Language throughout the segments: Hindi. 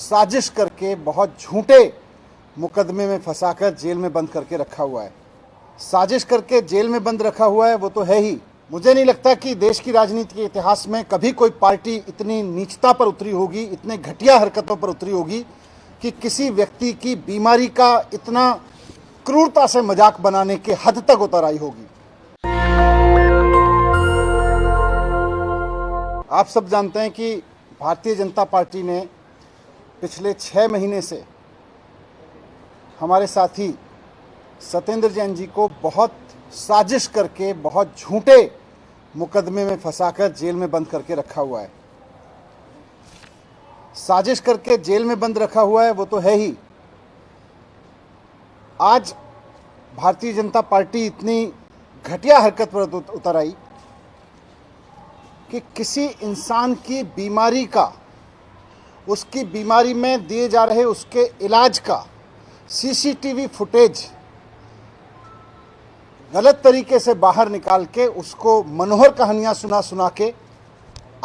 साजिश करके बहुत झूठे मुकदमे में फंसाकर जेल में बंद करके रखा हुआ है। साजिश करके जेल में बंद रखा हुआ है वो तो है ही। मुझे नहीं लगता कि देश की राजनीति के इतिहास में कभी कोई पार्टी इतनी नीचता पर उतरी होगी, इतने घटिया हरकतों पर उतरी होगी कि किसी व्यक्ति की बीमारी का इतना क्रूरता से मजाक बनाने के हद तक उतर आई होगी। आप सब जानते हैं कि भारतीय जनता पार्टी ने पिछले 6 महीने से हमारे साथी सत्येंद्र जैन जी को बहुत साजिश करके बहुत झूठे मुकदमे में फंसाकर जेल में बंद करके रखा हुआ है। साजिश करके जेल में बंद रखा हुआ है वो तो है ही। आज भारतीय जनता पार्टी इतनी घटिया हरकत पर उतर आई कि किसी इंसान की बीमारी का, उसकी बीमारी में दिए जा रहे उसके इलाज का सीसीटीवी फुटेज गलत तरीके से बाहर निकाल के उसको मनोहर कहानियां सुना के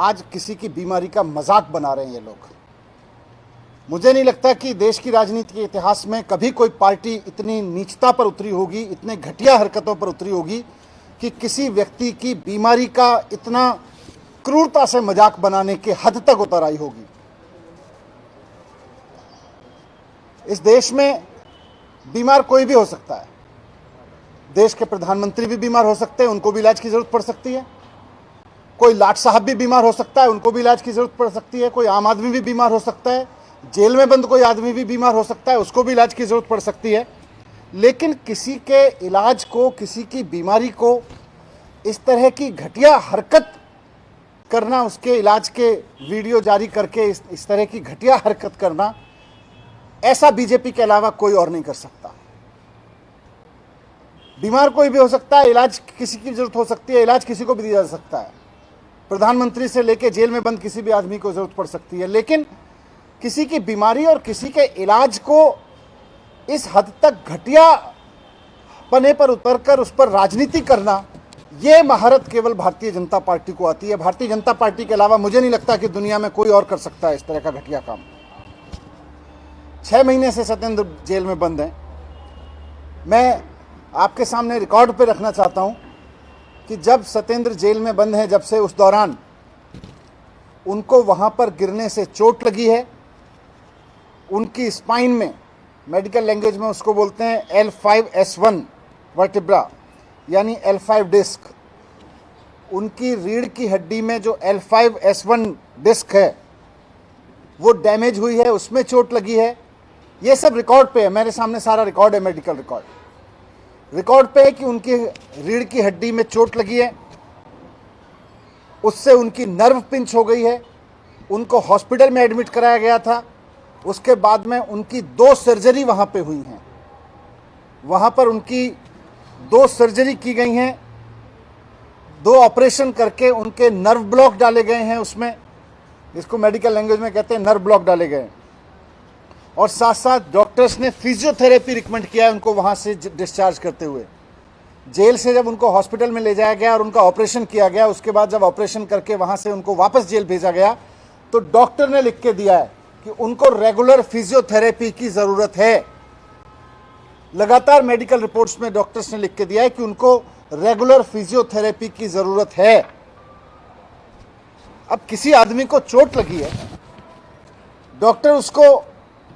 आज किसी की बीमारी का मजाक बना रहे हैं ये लोग। मुझे नहीं लगता कि देश की राजनीति के इतिहास में कभी कोई पार्टी इतनी नीचता पर उतरी होगी, इतने घटिया हरकतों पर उतरी होगी कि किसी व्यक्ति की बीमारी का इतना क्रूरता से मजाक बनाने के हद तक उतर आई होगी। इस देश में बीमार कोई भी हो सकता है। देश के प्रधानमंत्री भी बीमार हो सकते हैं, उनको भी इलाज की जरूरत पड़ सकती है। कोई लाट साहब भी बीमार हो सकता है, उनको भी इलाज की जरूरत पड़ सकती है। कोई आम आदमी भी बीमार हो सकता है, जेल में बंद कोई आदमी भी बीमार हो सकता है, उसको भी इलाज की जरूरत पड़ सकती है। लेकिन किसी के इलाज को, किसी की बीमारी को इस तरह की घटिया हरकत करना, उसके इलाज के वीडियो जारी करके इस तरह की घटिया हरकत करना, ऐसा बीजेपी के अलावा कोई और नहीं कर सकता। बीमार कोई भी हो सकता है, इलाज किसी की जरूरत हो सकती है, इलाज किसी को भी दिया जा सकता है। प्रधानमंत्री से लेकर जेल में बंद किसी भी आदमी को जरूरत पड़ सकती है। लेकिन किसी की बीमारी और किसी के इलाज को इस हद तक घटिया पने पर उतरकर उस पर राजनीति करना, ये महारत केवल भारतीय जनता पार्टी को आती है। भारतीय जनता पार्टी के अलावा मुझे नहीं लगता कि दुनिया में कोई और कर सकता है इस तरह का घटिया काम। 6 महीने से सत्येंद्र जेल में बंद हैं। मैं आपके सामने रिकॉर्ड पे रखना चाहता हूं कि जब सत्येंद्र जेल में बंद हैं, जब से उस दौरान उनको वहां पर गिरने से चोट लगी है। उनकी स्पाइन में, मेडिकल लैंग्वेज में उसको बोलते हैं L5S1 वर्टिब्रा, यानी L5 डिस्क। उनकी रीढ़ की हड्डी में जो L5S1 डिस्क है वो डैमेज हुई है, उसमें चोट लगी है। ये सब रिकॉर्ड पे है, मेरे सामने सारा रिकॉर्ड है, मेडिकल रिकॉर्ड पे है कि उनकी रीढ़ की हड्डी में चोट लगी है, उससे उनकी नर्व पिंच हो गई है। उनको हॉस्पिटल में एडमिट कराया गया था। उसके बाद में उनकी 2 सर्जरी वहां पे हुई हैं। वहां पर उनकी 2 सर्जरी की गई हैं, 2 ऑपरेशन करके उनके नर्व ब्लॉक डाले गए हैं। उसमें, इसको मेडिकल लैंग्वेज में कहते हैं नर्व ब्लॉक डाले गए। और साथ साथ डॉक्टर्स ने फिजियोथेरेपी रिकमेंड किया है उनको वहां से डिस्चार्ज करते हुए। जेल से जब उनको हॉस्पिटल में ले जाया गया और उनका ऑपरेशन किया गया, उसके बाद जब ऑपरेशन करके वहां से उनको वापस जेल भेजा गया तो डॉक्टर ने लिख के दिया है कि उनको रेगुलर फिजियोथेरेपी की जरूरत है। लगातार मेडिकल रिपोर्ट्स में डॉक्टर्स ने लिख के दिया है कि उनको रेगुलर फिजियोथेरेपी की जरूरत है। अब किसी आदमी को चोट लगी है, डॉक्टर उसको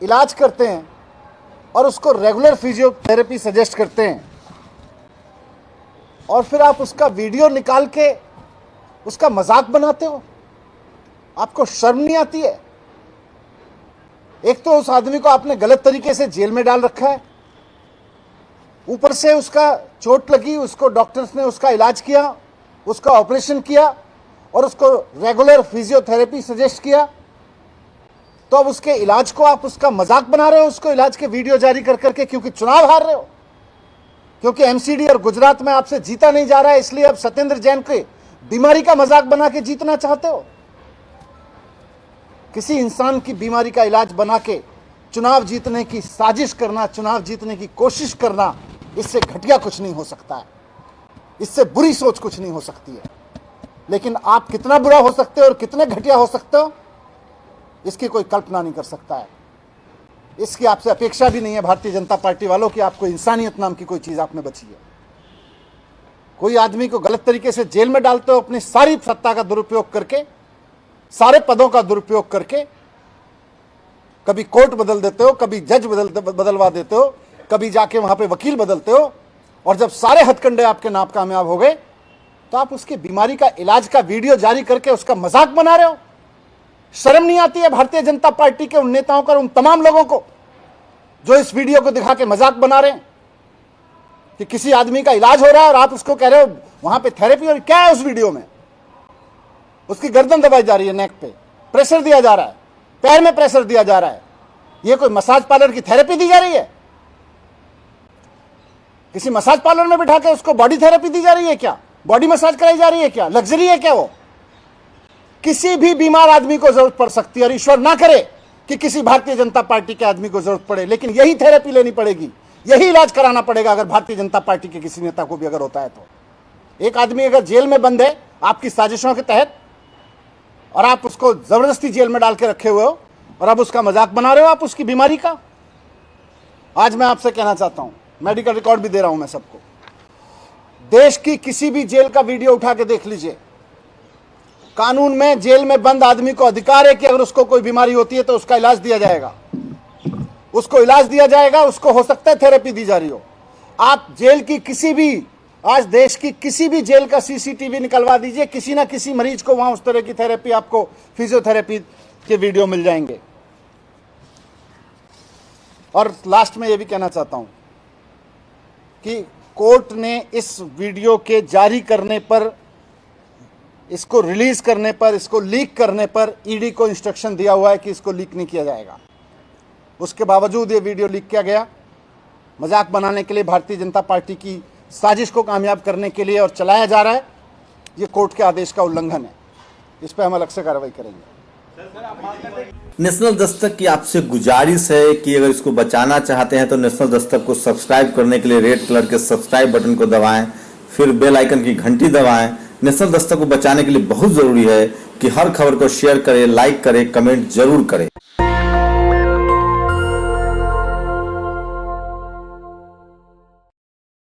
इलाज करते हैं और उसको रेगुलर फिजियोथेरेपी सजेस्ट करते हैं, और फिर आप उसका वीडियो निकाल के उसका मजाक बनाते हो। आपको शर्म नहीं आती है? एक तो उस आदमी को आपने गलत तरीके से जेल में डाल रखा है, ऊपर से उसका चोट लगी, उसको डॉक्टर्स ने उसका इलाज किया, उसका ऑपरेशन किया और उसको रेगुलर फिजियोथेरेपी सजेस्ट किया। तो अब उसके इलाज को आप उसका मजाक बना रहे हो, उसको इलाज के वीडियो जारी कर करके, क्योंकि चुनाव हार रहे हो, क्योंकि एमसीडी और गुजरात में आपसे जीता नहीं जा रहा है, इसलिए अब सत्येंद्र जैन के बीमारी का मजाक बना के जीतना चाहते हो। किसी इंसान की बीमारी का इलाज बना के चुनाव जीतने की साजिश करना, चुनाव जीतने की कोशिश करना, इससे घटिया कुछ नहीं हो सकता है, इससे बुरी सोच कुछ नहीं हो सकती है। लेकिन आप कितना बुरा हो सकते हो और कितने घटिया हो सकते हो, इसकी कोई कल्पना नहीं कर सकता है। इसकी आपसे अपेक्षा भी नहीं है भारतीय जनता पार्टी वालों की। आपको इंसानियत नाम की कोई चीज़ आप में बची है। कोई आदमी को गलत तरीके से जेल में डालते हो अपनी सारी सत्ता का दुरुपयोग करके, सारे पदों का दुरुपयोग करके। कभी कोर्ट बदल देते हो, कभी जज बदलवा देते हो, कभी जाके वहां पे वकील बदलते हो, और जब सारे हथकंडे आपके नाकामयाब हो गए तो आप उसकी बीमारी का इलाज का वीडियो जारी करके उसका मजाक बना रहे हो। शर्म नहीं आती है भारतीय जनता पार्टी के उन नेताओं को, उन तमाम लोगों को जो इस वीडियो को दिखा के मजाक बना रहे हैं कि किसी आदमी का इलाज हो रहा है और आप उसको कह रहे हो वहां पे थेरेपी। और क्या है उस वीडियो में? उसकी गर्दन दबाई जा रही है, नेक पे प्रेशर दिया जा रहा है, पैर में प्रेशर दिया जा रहा है। यह कोई मसाज पार्लर की थेरेपी दी जा रही है? किसी मसाज पार्लर में बिठा के उसको बॉडी थेरेपी दी जा रही है क्या? बॉडी मसाज कराई जा रही है क्या? लग्जरी है क्या वो? किसी भी बीमार आदमी को जरूरत पड़ सकती है, और ईश्वर ना करे कि किसी भारतीय जनता पार्टी के आदमी को जरूरत पड़े, लेकिन यही थेरेपी लेनी पड़ेगी, यही इलाज कराना पड़ेगा अगर भारतीय जनता पार्टी के किसी नेता को भी अगर होता है तो। एक आदमी अगर जेल में बंद है आपकी साजिशों के तहत, और आप उसको जबरदस्ती जेल में डाल के रखे हुए हो, और अब उसका मजाक बना रहे हो आप उसकी बीमारी का। आज मैं आपसे कहना चाहता हूं, मेडिकल रिकॉर्ड भी दे रहा हूं मैं सबको, देश की किसी भी जेल का वीडियो उठा के देख लीजिए। कानून में जेल में बंद आदमी को अधिकार है कि अगर उसको कोई बीमारी होती है तो उसका इलाज दिया जाएगा, उसको इलाज दिया जाएगा। उसको हो सकता है थेरेपी दी जा रही हो। आप जेल की किसी भी, आज देश की किसी भी जेल का सीसीटीवी निकलवा दीजिए, किसी ना किसी मरीज को वहां उस तरह की थेरेपी, आपको फिजियोथेरेपी के वीडियो मिल जाएंगे। और लास्ट में यह भी कहना चाहता हूं कि कोर्ट ने इस वीडियो के जारी करने पर, इसको रिलीज करने पर, इसको लीक करने पर ईडी को इंस्ट्रक्शन दिया हुआ है कि इसको लीक नहीं किया जाएगा। उसके बावजूद ये वीडियो लीक किया गया, मजाक बनाने के लिए, भारतीय जनता पार्टी की साजिश को कामयाब करने के लिए, और चलाया जा रहा है। ये कोर्ट के आदेश का उल्लंघन है, इस पर हम अलग से कार्रवाई करेंगे। नेशनल दस्तक की आपसे गुजारिश है कि अगर इसको बचाना चाहते हैं तो नेशनल दस्तक को सब्सक्राइब करने के लिए रेड कलर के सब्सक्राइब बटन को दबाएं, फिर बेल आइकन की घंटी दबाएं। नेशनल दस्तक को बचाने के लिए बहुत जरूरी है कि हर खबर को शेयर करें, लाइक करें, कमेंट जरूर करें।